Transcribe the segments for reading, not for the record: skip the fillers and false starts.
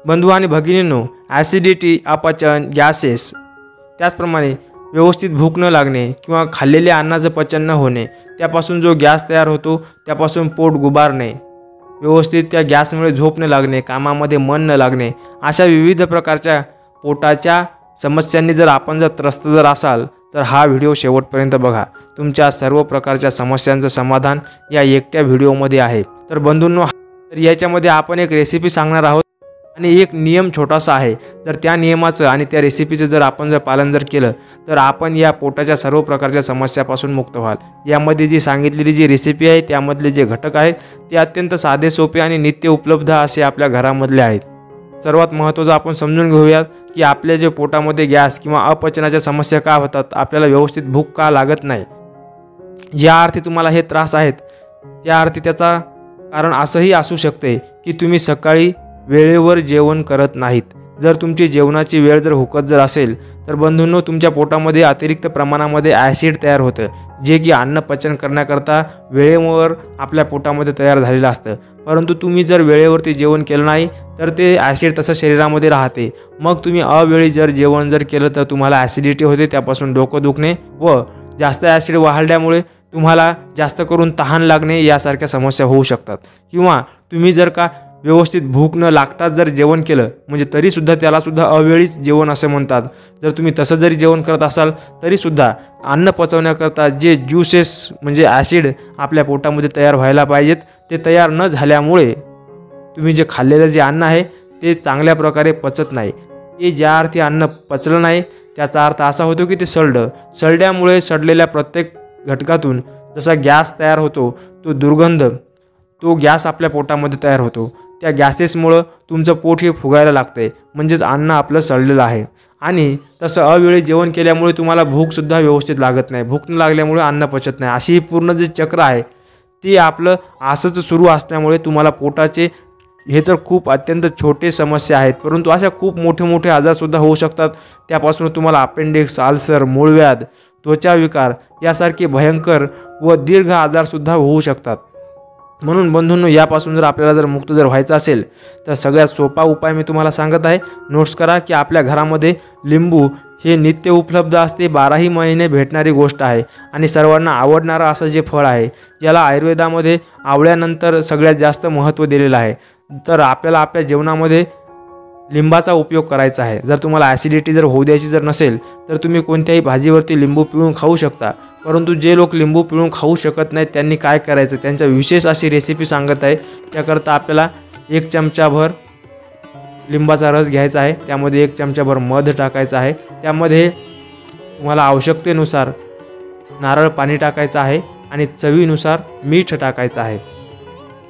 बंधू आणि भगिनींनो, ॲसिडिटी, अपचन, गॅसेस, त्याचप्रमाणे व्यवस्थित भूक न लागणे किंवा खाल्लेल्या अन्नाचं पचन न होणे, त्यापासून जो गॅस तयार होतो त्यापासून पोट गुबारणे, व्यवस्थित त्या गॅसमुळे झोप न लागणे, कामामध्ये मन न लागणे, अशा विविध प्रकारच्या पोटाच्या समस्यांनी जर आपण त्रस्त असाल तर हा व्हिडिओ शेवटपर्यंत बघा। तुमच्या सर्व प्रकारच्या समस्यांचं समाधान या एकट्या व्हिडिओमध्ये आहे। तर बंधूंनो, तर याच्यामध्ये आपण एक रेसिपी सांगणार आहोत आणि एक नियम छोटासा आहे। जर त्या नियमाचं आणि त्या रेसिपीचं जर आपण पालन केलं तर आपण या पोटाच्या सर्व प्रकारच्या समस्यापासून मुक्त व्हाल। यामध्ये जी सांगितलेली जी रेसिपी आहे त्यामधले जे घटक आहेत ते अत्यंत साधे सोपे आणि नित्य उपलब्ध असे आपल्या घरामधले आहेत। सर्वात महत्त्वाचं आपण समजून घेऊयात की आपल्या जे पोटामध्ये गॅस किंवा अपचनाच्या समस्या का होतात, आपल्याला व्यवस्थित भूक का लागत नाही, ज्या अर्थी तुम्हाला हे त्रास आहेत त्या अर्थी त्याचा कारण असंही असू शकते की तुम्ही सकाळी वेळेवर जेवण करत नाहीत। जर तुमची जेवणाची वेळ जर हुकत असेल तर बंधूंनो, तुमच्या पोटामध्ये अतिरिक्त प्रमाणामध्ये ॲसिड तयार होतं, जे की अन्न पचन करण्याकरता वेळेवर आपल्या पोटामध्ये तयार झालेलं असतं। परंतु तुम्ही जर वेळेवरती जेवण केलं नाही तर ते ॲसिड तसं शरीरामध्ये राहते। मग तुम्ही अवेळी जर जेवण केलं तर तुम्हाला ॲसिडिटी होते, त्यापासून डोकं दुखणे व जास्त ॲसिड वाढल्यामुळे तुम्हाला जास्त करून तहान लागणे यासारख्या समस्या होऊ शकतात। किंवा तुम्ही जर का व्यवस्थित भूक न लागताच जर जेवण केलं म्हणजे तरीसुद्धा त्यालासुद्धा अवेळीच जेवण असं म्हणतात। जर तुम्ही तसं जरी जेवण करत असाल तरीसुद्धा अन्न पचवण्याकरता जे ज्यूसेस म्हणजे ॲसिड आपल्या पोटामध्ये तयार व्हायला पाहिजेत ते तयार न झाल्यामुळे तुम्ही जे खाल्लेलं जे अन्न आहे ते चांगल्या प्रकारे पचत नाही। ते ज्या अर्थी अन्न पचलं नाही त्याचा अर्थ असा होतो की ते सडल्यामुळे सडलेल्या प्रत्येक घटकातून जसा गॅस तयार होतो, तो दुर्गंध, तो गॅस आपल्या पोटामध्ये तयार होतो। त्या गॅसेसमुळं तुमचं पोट हे फुगायला लागते, म्हणजेच अन्न आपलं सडलेलं आहे। आणि तसं अवेळी जेवण केल्यामुळे तुम्हाला भूकसुद्धा व्यवस्थित लागत नाही, भूक न लागल्यामुळे अन्न पचत नाही, अशी पूर्ण जे चक्र आहे ते आपलं असंच सुरू असल्यामुळे तुम्हाला पोटाचे हे तर खूप अत्यंत छोटे समस्या आहेत, परंतु अशा खूप मोठे आजारसुद्धा होऊ शकतात। त्यापासून तुम्हाला अपेंडिक्स, अल्सर, मूळव्याध, त्वचा विकार यासारखे भयंकर व दीर्घ आजारसुद्धा होऊ शकतात। म्हणून बंधूंनो, यापासून जर आपल्याला जर मुक्त व्हायचं असेल तर सगळ्यात सोपा उपाय मी तुम्हाला सांगत आहे। नोट्स करा की आपल्या घरामध्ये लिंबू हे नित्य उपलब्ध असते, 12ही महिने भेटणारी गोष्ट आहे आणि सर्वांना आवडणारं असं जे फळ आहे। याला आयुर्वेदामध्ये आवळ्यानंतर सगळ्यात जास्त महत्त्व दिलेलं आहे। तर आपल्याला आपल्या जेवणामध्ये लिंबाचा उपयोग करायचा आहे। जर तुम्हाला ॲसिडिटी जर होऊ द्यायची जर नसेल तर तुम्ही कोणत्याही भाजीवरती लिंबू पिळून खाऊ शकता, परंतु जे लोक लिंबू पिळून खाऊ शकत नाहीत त्यांनी काय करायचं, त्यांच्या विशेष अशी रेसिपी सांगत आहे। त्याकरता आपल्याला 1 चमचाभर लिंबाचा रस घ्यायचा आहे, त्यामध्ये 1 चमचाभर मध टाकायचा आहे, त्यामध्ये तुम्हाला आवश्यकतेनुसार नारळ पाणी टाकायचं आहे आणि चवीनुसार मीठ टाकायचं आहे।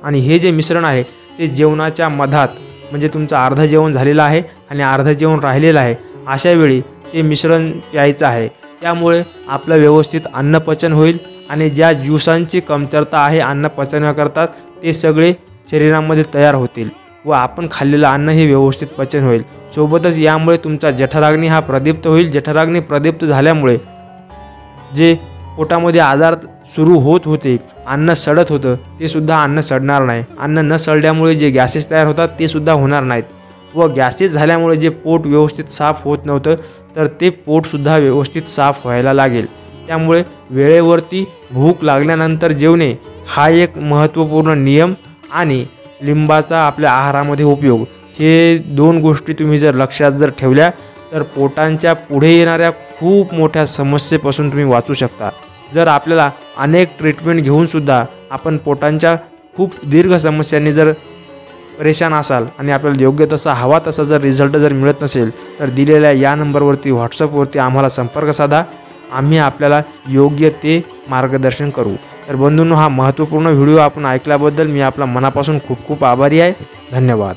आणि हे जे मिश्रण आहे ते जेवणाच्या मधात म्हणजे तुमचं अर्ध जेवण झालेलं आहे आणि अर्ध जेवण राहिलेलं आहे अशा वेळी ते मिश्रण प्यायचं आहे। त्यामुळे आपलं व्यवस्थित अन्न पचन होईल आणि ज्या ज्यूसांची कमतरता आहे अन्न पचवण्याकरता ते सगळे शरीरामध्ये तयार होतील व आपण खाल्लेलं अन्न हे व्यवस्थित पचन होईल। सोबतच यामुळे तुमचा जठराग्नी हा प्रदीप्त होईल। जठराग्नी प्रदीप्त झाल्यामुळे जे पोटामध्ये आजार सुरू होत होते, अन्न सडत होतं, ते सुद्धा अन्न सडणार नाही। अन्न न सडल्यामुळे जे गॅसेस तयार होतात ते सुद्धा होणार नाहीत व गॅसेस झाल्यामुळे जे पोट व्यवस्थित साफ होत नव्हतं तर ते पोटसुद्धा व्यवस्थित साफ व्हायला लागेल। त्यामुळे वेळेवरती भूक लागल्यानंतर जेवणे हा एक महत्त्वपूर्ण नियम आणि लिंबाचा आपल्या आहारामध्ये उपयोग, हे 2 गोष्टी तुम्ही जर लक्षात जर ठेवल्या तर पोटांच्या पुढे येणाऱ्या खूप मोठ्या समस्येपासून तुम्ही वाचू शकता। जर आपल्याला अनेक ट्रीटमेंट घेऊनसुद्धा आपण पोटांच्या खूप दीर्घ समस्यांनी जर परेशान असाल आणि आपल्याला योग्य तसा हवा तसा जर रिझल्ट जर मिळत नसेल तर दिलेल्या या नंबरवरती व्हॉट्सअपवरती आम्हाला संपर्क साधा, आम्ही आपल्याला योग्य ते मार्गदर्शन करू। तर बंधूंनो, हा महत्त्वपूर्ण व्हिडिओ आपण ऐकल्याबद्दल मी आपला मनापासून खूप आभारी आहे। धन्यवाद।